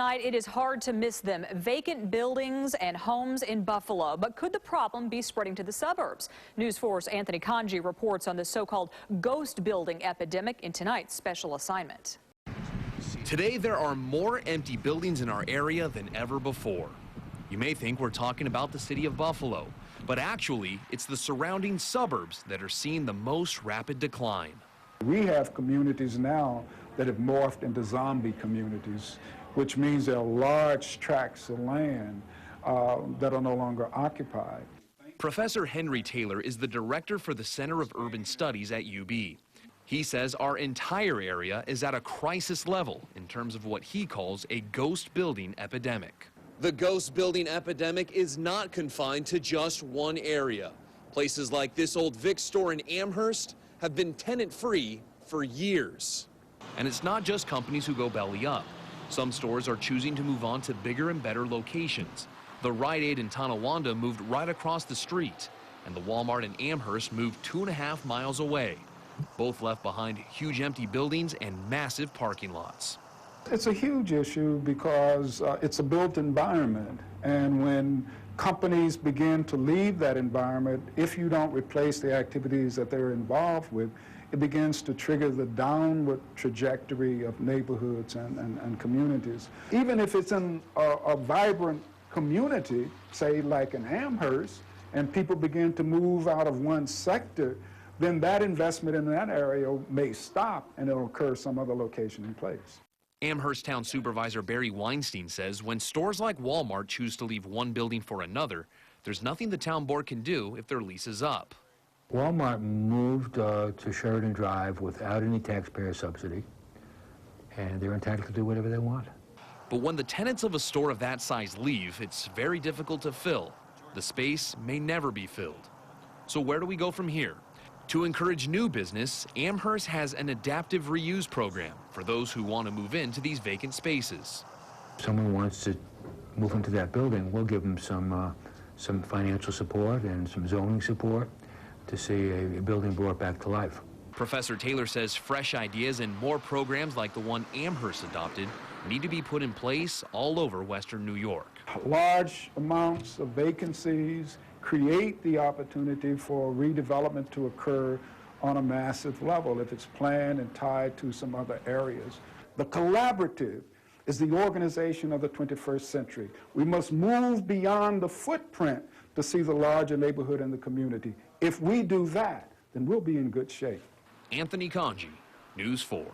tonight, it is hard to miss them. Vacant buildings and homes in Buffalo. But could the problem be spreading to the suburbs? News 4's Anthony Kanji reports on the so-called ghost building epidemic in tonight's special assignment. Today, there are more empty buildings in our area than ever before. You may think we're talking about the city of Buffalo, but actually, it's the surrounding suburbs that are seeing the most rapid decline. We have communities now that have morphed into zombie communities, which means there are large tracts of land that are no longer occupied. Professor Henry Taylor is the director for the Center of Urban Studies at UB. He says our entire area is at a crisis level in terms of what he calls a ghost building epidemic. The ghost building epidemic is not confined to just one area. Places like this old Vic store in Amherst have been tenant-free for years. And it's not just companies who go belly up. Some stores are choosing to move on to bigger and better locations. The Rite Aid in Tonawanda moved right across the street, and the Walmart in Amherst moved 2.5 miles away. Both left behind huge empty buildings and massive parking lots. It's a huge issue because it's a built environment, and when companies begin to leave that environment, if you don't replace the activities that they're involved with, it begins to trigger the downward trajectory of neighborhoods and communities. Even if it's in a vibrant community, say like in Amherst, and people begin to move out of one sector, then that investment in that area may stop and it'll occur some other location in place. Amherst Town Supervisor Barry Weinstein says when stores like Walmart choose to leave one building for another, there's nothing the town board can do if their lease is up. Walmart moved to Sheridan Drive without any taxpayer subsidy, and they're entitled to do whatever they want. But when the tenants of a store of that size leave, it's very difficult to fill. The space may never be filled. So where do we go from here? To encourage new business, Amherst has an adaptive reuse program for those who want to move into these vacant spaces. If someone wants to move into that building, we'll give them some financial support and some zoning support to see a building brought back to life. Professor Taylor says fresh ideas and more programs like the one Amherst adopted need to be put in place all over Western New York. Large amounts of vacancies create the opportunity for redevelopment to occur on a massive level if it's planned and tied to some other areas. The collaborative is the organization of the 21st century. We must move beyond the footprint to see the larger neighborhood and the community. If we do that, then we'll be in good shape. Anthony Kanji, News 4.